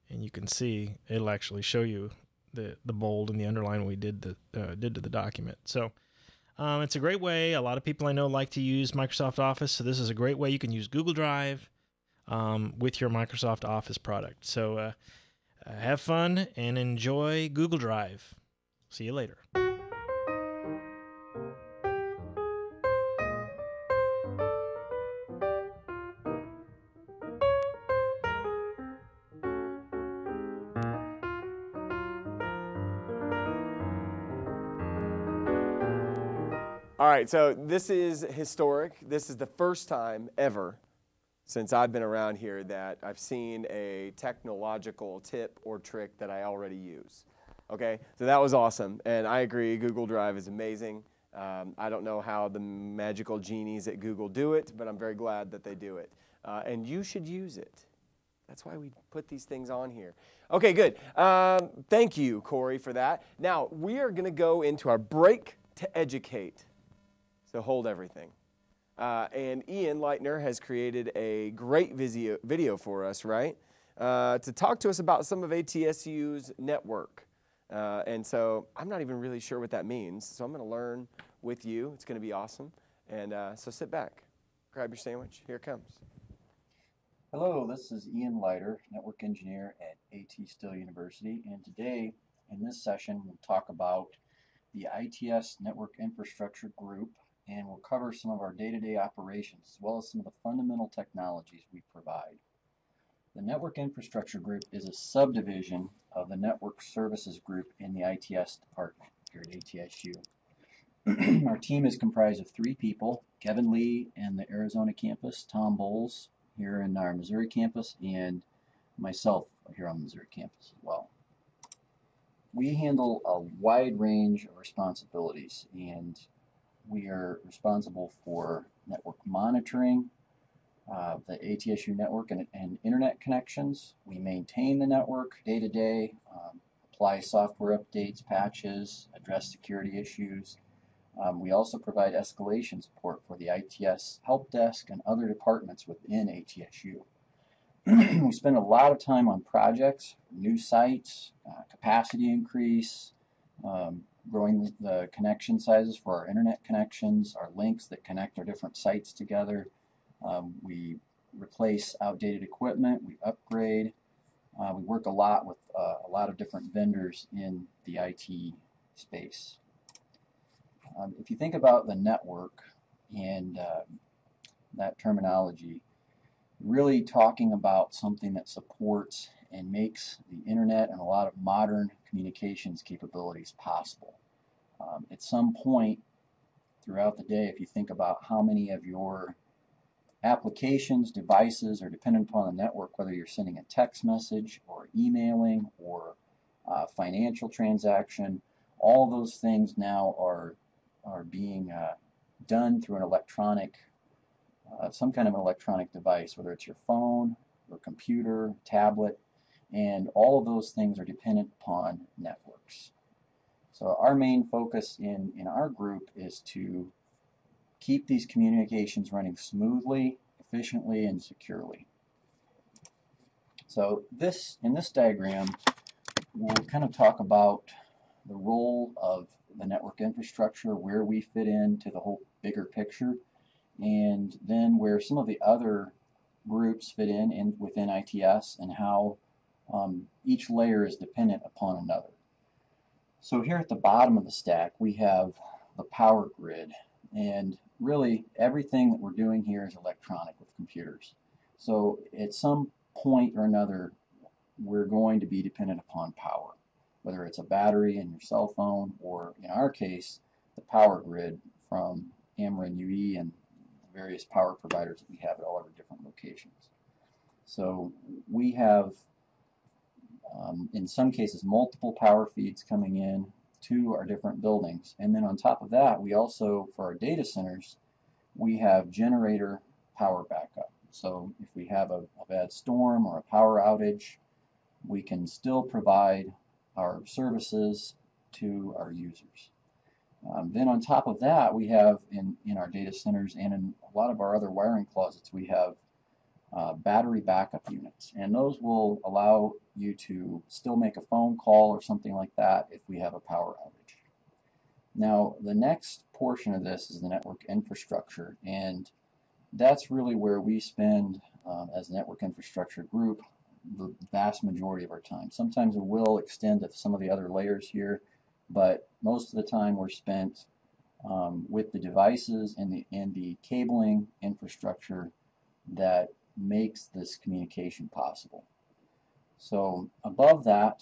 And you can see it'll actually show you the bold and the underline we did to the document. So it's a great way. A lot of people I know like to use Microsoft Office. So this is a great way you can use Google Drive with your Microsoft Office product. So have fun and enjoy Google Drive. See you later.
All right, so this is historic. This is the first time ever since I've been around here that I've seen a technological tip or trick that I already use. Okay, so that was awesome, and I agree, Google Drive is amazing. I don't know how the magical genies at Google do it, but I'm very glad that they do it. And you should use it. That's why we put these things on here. Okay, good. Thank you, Corey, for that. Now, we are going to go into our break to educate. So hold everything. And Ian Leitner has created a great video for us, right? To talk to us about some of ATSU's network. And so I'm not even really sure what that means. So I'm going to learn with you. It's going to be awesome. And so sit back, grab your sandwich. Here it comes.
Hello, this is Ian Leiter, network engineer at AT Still University. And today, in this session, we'll talk about the ITS Network Infrastructure Group, and we'll cover some of our day-to-day operations, as well as some of the fundamental technologies we provide. The Network Infrastructure Group is a subdivision of the Network Services Group in the ITS department here at ATSU. Our team is comprised of 3 people: Kevin Lee in the Arizona campus, Tom Bowles here in our Missouri campus, and myself here on the Missouri campus as well. We handle a wide range of responsibilities, and we are responsible for network monitoring, the ATSU network and internet connections. We maintain the network day to day, apply software updates, patches, address security issues. We also provide escalation support for the ITS help desk and other departments within ATSU. We spend a lot of time on projects, new sites, capacity increase, growing the connection sizes for our internet connections, our links that connect our different sites together. We replace outdated equipment, we upgrade. We work a lot with a lot of different vendors in the IT space. If you think about the network and that terminology, really talking about something that supports and makes the internet and a lot of modern communications capabilities possible. At some point throughout the day, if you think about how many of your applications, devices are dependent upon the network, whether you're sending a text message or emailing or financial transaction, all those things now are being done through an electronic, some kind of an electronic device, whether it's your phone or computer, tablet, and all of those things are dependent upon networks. So our main focus in our group is to keep these communications running smoothly, efficiently, and securely. So in this diagram, we'll kind of talk about the role of the network infrastructure, where we fit into the whole bigger picture, and then where some of the other groups fit in within ITS and how each layer is dependent upon another. So here at the bottom of the stack, we have the power grid, and really everything that we're doing here is electronic with computers. So at some point or another, we're going to be dependent upon power, whether it's a battery in your cell phone or, in our case, the power grid from Ameren UE and the various power providers that we have at all of our different locations. So we have, in some cases, multiple power feeds coming in to our different buildings. And then on top of that, we also, for our data centers, we have generator power backup. So if we have a bad storm or a power outage, we can still provide our services to our users. Then on top of that, we have in our data centers and in a lot of our other wiring closets, we have battery backup units. And those will allow you to still make a phone call or something like that if we have a power outage. Now, the next portion of this is the network infrastructure, and that's really where we spend, as a network infrastructure group, the vast majority of our time. Sometimes we will extend to some of the other layers here, but most of the time we're spent with the devices and the cabling infrastructure that makes this communication possible. So above that,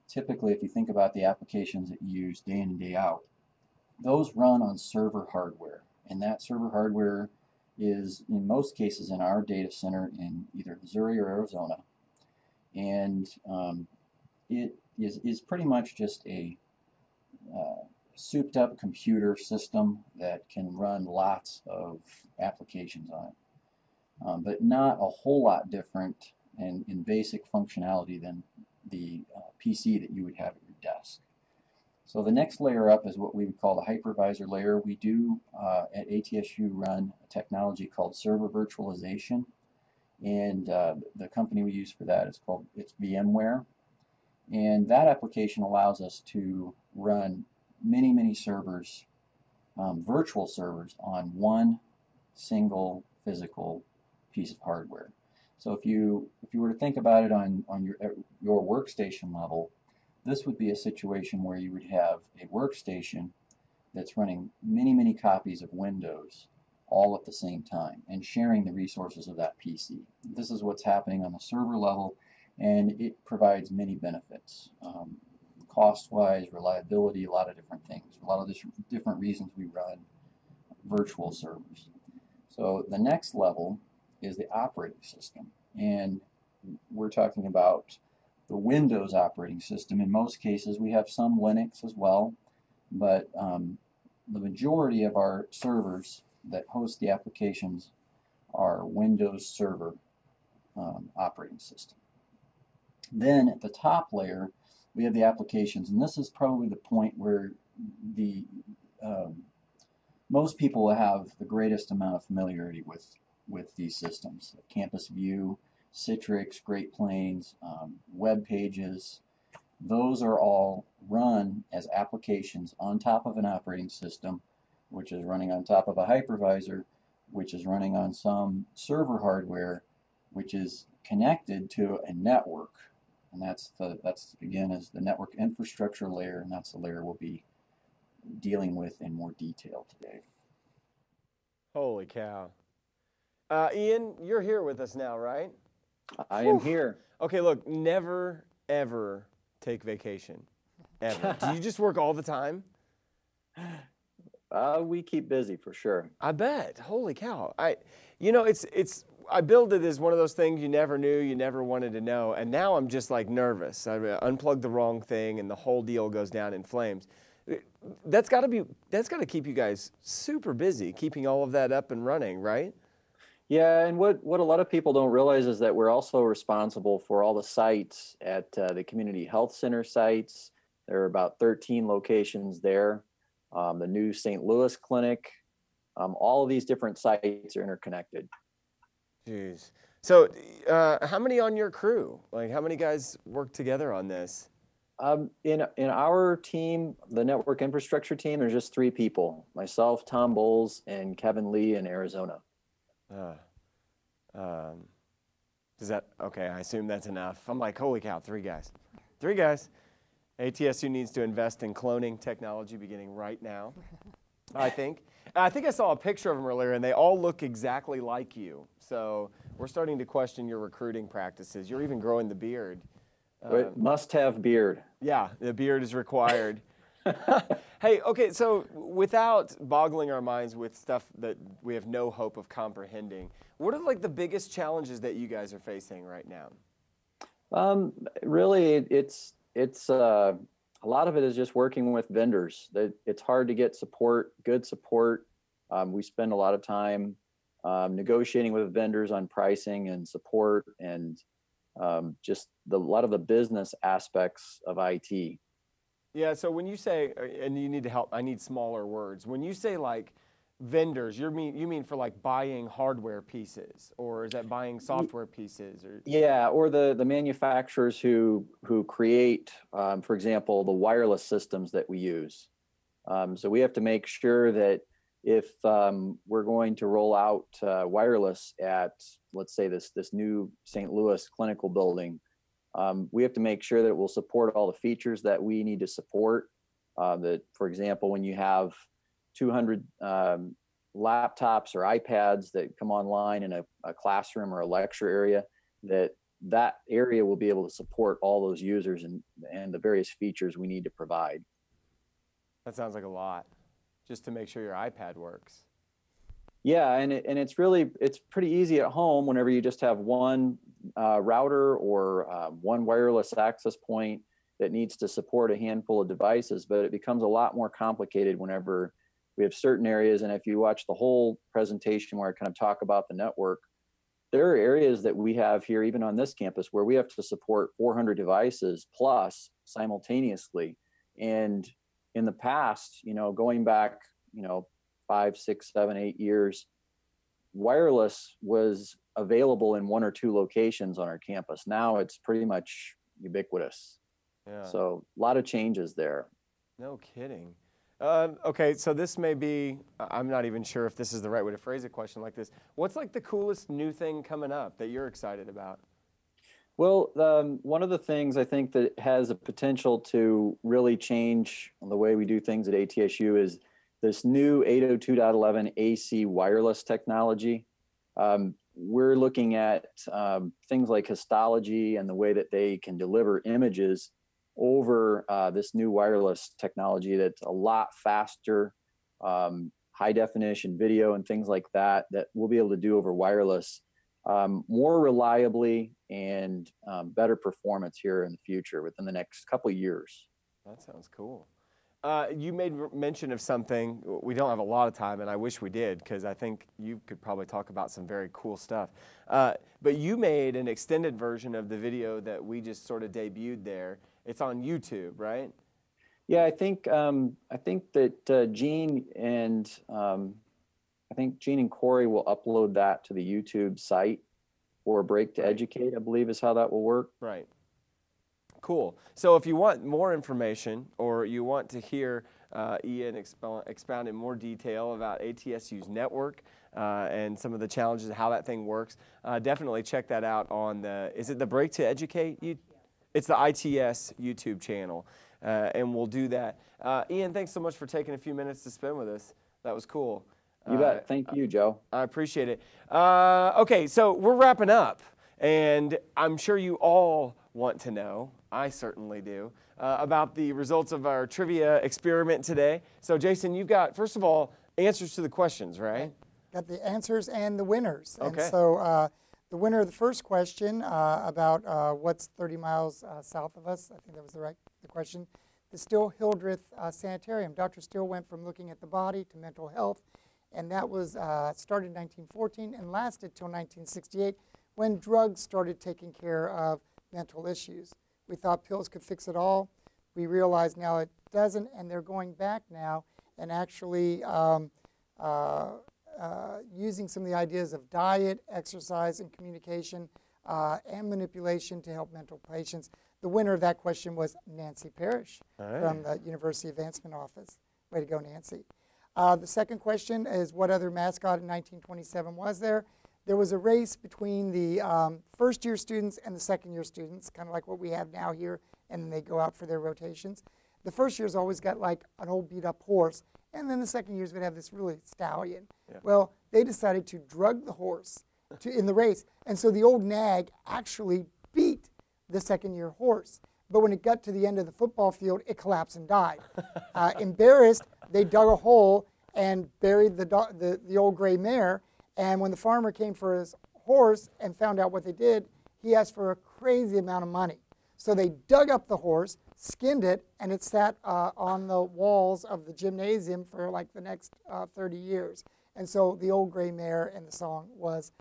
typically if you think about the applications that you use day in and day out, those run on server hardware, and that server hardware is in most cases in our data center in either Missouri or Arizona, and it is pretty much just a souped up computer system that can run lots of applications on it, but not a whole lot different in basic functionality than the PC that you would have at your desk. So the next layer up is what we would call the hypervisor layer. We do at ATSU run a technology called server virtualization, and the company we use for that is it's VMware, and that application allows us to run many servers, virtual servers, on one single physical piece of hardware. So if you were to think about it on your workstation level, this would be a situation where you would have a workstation that's running many copies of Windows all at the same time and sharing the resources of that PC. This is what's happening on the server level, and it provides many benefits. Cost-wise, reliability, a lot of different things, a lot of different reasons we run virtual servers. So the next level is the operating system, and we're talking about the Windows operating system. In most cases, we have some Linux as well, but the majority of our servers that host the applications our Windows Server operating system. Then at the top layer, we have the applications, and this is probably the point where the most people will have the greatest amount of familiarity with these systems. Campus View, Citrix, Great Plains, web pages, those are all run as applications on top of an operating system, which is running on top of a hypervisor, which is running on some server hardware, which is connected to a network. And that's again is the network infrastructure layer, and that's the layer we'll be dealing with in more detail today.
Holy cow. Ian, you're here with us now, right?
I am here.
Okay, look, never, ever take vacation, ever. Do you just work all the time?
We keep busy for sure.
I bet. Holy cow. I build it as one of those things you never knew, you never wanted to know, and now I'm just like nervous. I unplug the wrong thing and the whole deal goes down in flames. That's got to keep you guys super busy, keeping all of that up and running, right?
Yeah, and what a lot of people don't realize is that we're also responsible for all the sites at the community health center sites. There are about 13 locations there. The new St. Louis clinic, all of these different sites are interconnected.
Jeez. So how many on your crew? Like how many guys work together on this?
In our team, the network infrastructure team, there's just 3 people. Myself, Tom Bowles, and Kevin Lee in Arizona.
Is that okay? I assume that's enough. I'm like, holy cow, 3 guys. 3 guys. ATSU needs to invest in cloning technology beginning right now, I think. I saw a picture of them earlier, and they all look exactly like you. So we're starting to question your recruiting practices. You're even growing the beard.
Must have beard.
Yeah, the beard is required. Hey, okay, so without boggling our minds with stuff that we have no hope of comprehending, what are like the biggest challenges that you guys are facing right now?
Really, it's a lot of it is just working with vendors. It's hard to get support, good support. We spend a lot of time negotiating with vendors on pricing and support, and just a lot of the business aspects of IT.
Yeah, so when you say, and you need to help, I need smaller words. When you say like vendors, you mean for like buying hardware pieces, or is that buying software pieces? Or
yeah, or the manufacturers who create, for example, the wireless systems that we use. So we have to make sure that if we're going to roll out wireless at, let's say, this new St. Louis clinical building, we have to make sure that it will support all the features that we need to support. That, for example, when you have 200 laptops or iPads that come online in a classroom or a lecture area, that area will be able to support all those users and the various features we need to provide.
That sounds like a lot, just to make sure your iPad works.
Yeah, and it's pretty easy at home whenever you just have one router or one wireless access point that needs to support a handful of devices, but it becomes a lot more complicated whenever we have certain areas. And if you watch the whole presentation where I kind of talk about the network, there are areas that we have here, even on this campus, where we have to support 400 devices plus simultaneously. And in the past, going back, 5, 6, 7, 8 years, wireless was available in 1 or 2 locations on our campus. Now it's pretty much ubiquitous.
Yeah.
So a lot of changes there.
No kidding. Okay, so this may be, I'm not even sure if this is the right way to phrase a question like this. What's like the coolest new thing coming up that you're excited about?
Well, one of the things I think that has a potential to really change the way we do things at ATSU is this new 802.11 AC wireless technology. We're looking at things like histology and the way that they can deliver images over this new wireless technology that's a lot faster, high definition video and things like that we'll be able to do over wireless more reliably and better performance here in the future within the next couple of years.
That sounds cool. You made mention of something. We don't have a lot of time, and I wish we did, because I think you could probably talk about some very cool stuff. But you made an extended version of the video that we just sort of debuted there. It's on YouTube, right?
Yeah, I think that Gene and Corey will upload that to the YouTube site for Break to Educate, I believe is how that will work.
Right. Cool. So if you want more information, or you want to hear Ian expound in more detail about ATSU's network and some of the challenges of how that thing works, definitely check that out on is it the Break to Educate? It's the ITS YouTube channel, and we'll do that. Ian, thanks so much for taking a few minutes to spend with us. That was cool.
You bet. Thank you, Joe.
I appreciate it. Okay, so we're wrapping up, and I'm sure you all want to know, I certainly do, about the results of our trivia experiment today. So Jason, you've got, first of all, answers to the questions, right?
Got the answers and the winners.
Okay.
And so the winner of the first question about what's 30 miles south of us, I think that was the question, the Still Hildreth Sanitarium. Dr. Still went from looking at the body to mental health, and that was started in 1914 and lasted till 1968, when drugs started taking care of mental issues. We thought pills could fix it all. We realize now it doesn't, and they're going back now and actually using some of the ideas of diet, exercise, and communication and manipulation to help mental patients. The winner of that question was Nancy Parrish from the University Advancement Office. Way to go, Nancy. The second question is, what other mascot in 1927 was there? There was a race between the first-year students and the second-year students, kind of like what we have now here, and then they go out for their rotations. The first year's always got like an old beat-up horse, and then the second years would have this really stallion. Yeah. Well, they decided to drug the horse in the race, and so the old nag actually beat the second-year horse. But when it got to the end of the football field, it collapsed and died. Embarrassed, they dug a hole and buried the old gray mare. And when the farmer came for his horse and found out what they did, he asked for a crazy amount of money. So they dug up the horse, skinned it, and it sat on the walls of the gymnasium for like the next 30 years. And so the old gray mare and the song was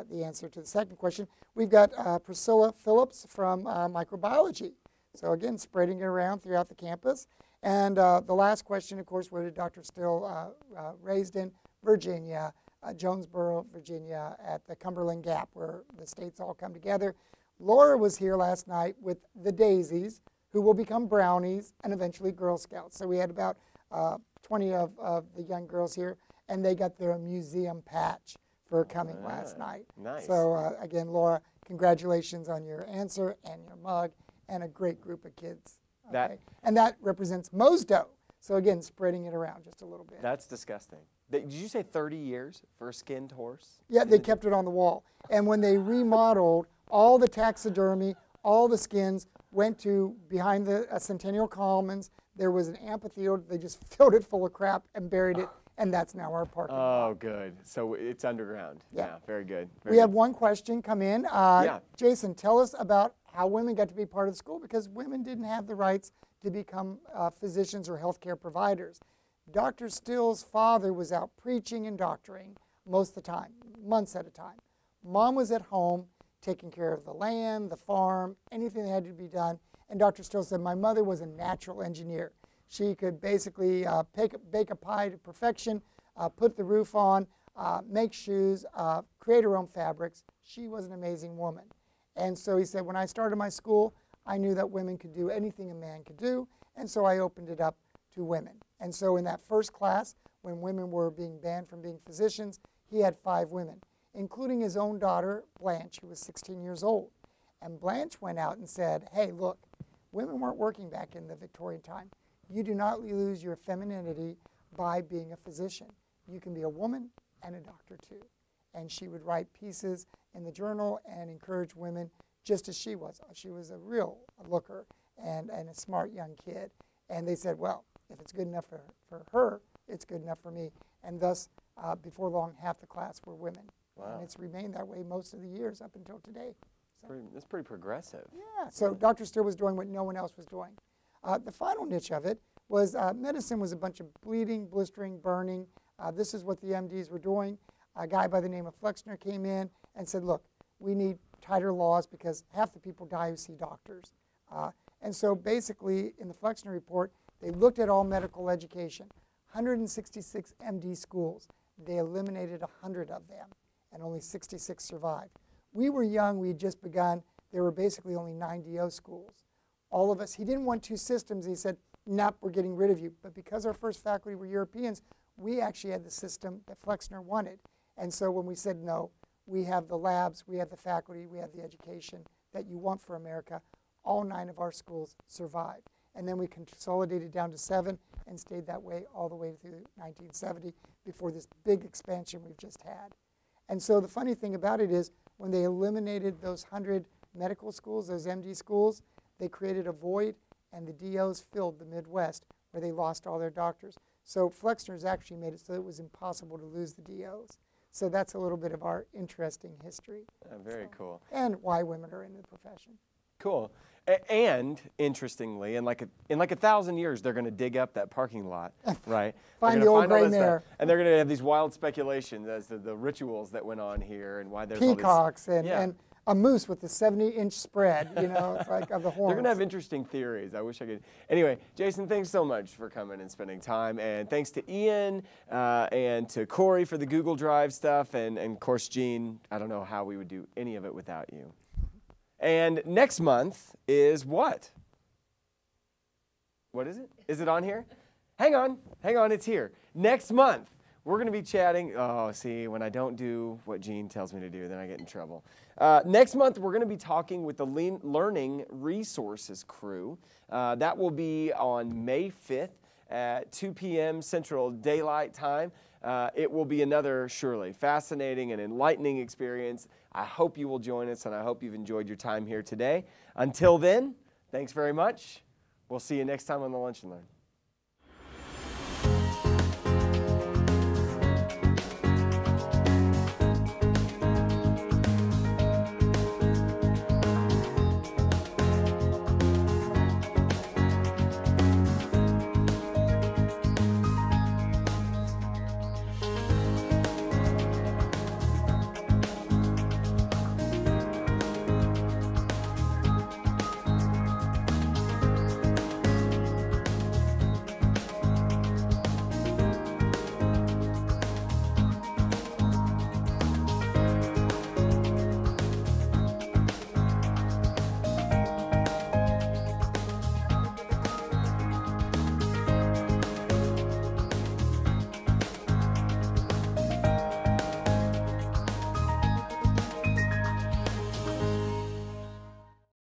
the answer to the second question. We've got Priscilla Phillips from microbiology. So again, spreading it around throughout the campus. And the last question, of course, where did Dr. Still raised in? Virginia. Jonesboro, Virginia, at the Cumberland Gap, where the states all come together. Laura was here last night with the Daisies, who will become Brownies and eventually Girl Scouts. So we had about 20 of the young girls here, and they got their museum patch for coming last night.
Nice.
So again, Laura, congratulations on your answer and your mug, and a great group of kids. Okay? And that represents Mosdo. So again, spreading it around just a little bit.
That's disgusting. Did you say 30 years for a skinned horse?
Yeah, they kept it on the wall. And when they remodeled, all the taxidermy, all the skins went to behind the Centennial Commons. There was an amphitheater. They just filled it full of crap and buried it, and that's now our parking lot.
Oh, good. So it's underground. Yeah, very good.
We have one question come in. Jason, tell us about how women got to be part of the school, because women didn't have the rights to become physicians or healthcare providers. Dr. Still's father was out preaching and doctoring most of the time, months at a time. Mom was at home taking care of the land, the farm, anything that had to be done. And Dr. Still said, my mother was a natural engineer. She could basically bake a pie to perfection, put the roof on, make shoes, create her own fabrics. She was an amazing woman. And so he said, when I started my school, I knew that women could do anything a man could do, and so I opened it up to women. And so in that first class, when women were being banned from being physicians, he had 5 women, including his own daughter, Blanche, who was 16 years old. And Blanche went out and said, hey, look, women weren't working back in the Victorian time. You do not lose your femininity by being a physician. You can be a woman and a doctor too. And she would write pieces in the journal and encourage women just as she was. She was a real looker and a smart young kid. And they said, well, if it's good enough for her, it's good enough for me. And thus, before long, half the class were women. Wow. And it's remained that way most of the years up until today. So,
that's pretty progressive.
Yeah, so Dr. Still was doing what no one else was doing. The final niche of it was medicine was a bunch of bleeding, blistering, burning. This is what the MDs were doing. A guy by the name of Flexner came in and said, look, we need tighter laws because half the people die who see doctors. And so basically, in the Flexner report, they looked at all medical education, 166 MD schools. They eliminated 100 of them, and only 66 survived. We were young. We had just begun. There were basically only 9 DO schools. All of us, he didn't want 2 systems. He said, nope, we're getting rid of you. But because our first faculty were Europeans, we actually had the system that Flexner wanted. And so when we said no, we have the labs, we have the faculty, we have the education that you want for America, all 9 of our schools survived. And then we consolidated down to 7 and stayed that way all the way through 1970 before this big expansion we've just had. And so the funny thing about it is when they eliminated those 100 medical schools, those MD schools, they created a void, and the DOs filled the Midwest where they lost all their doctors. So Flexner's actually made it so it was impossible to lose the DOs. So that's a little bit of our interesting history.
Very cool.
And why women are in the profession.
Cool. And interestingly, in like 1,000 years, they're going to dig up that parking lot, right?
Find the old gray mare.
And they're going to have these wild speculations as to the rituals that went on here and why there's
peacocks
all these,
and a moose with a 70-inch spread, you know, it's like of the horns.
They're going to have interesting theories. I wish I could. Anyway, Jason, thanks so much for coming and spending time. And thanks to Ian and to Corey for the Google Drive stuff. And of course, Gene, I don't know how we would do any of it without you. And next month is what? What is it? Is it on here? Hang on, it's here. Next month, we're going to be chatting. Oh, see, when I don't do what Gene tells me to do, then I get in trouble. Next month, we're going to be talking with the Learning Resources crew. That will be on May 5th at 2 p.m. Central Daylight Time. It will be another, surely, fascinating and enlightening experience. I hope you will join us, and I hope you've enjoyed your time here today. Until then, thanks very much. We'll see you next time on the Lunch and Learn.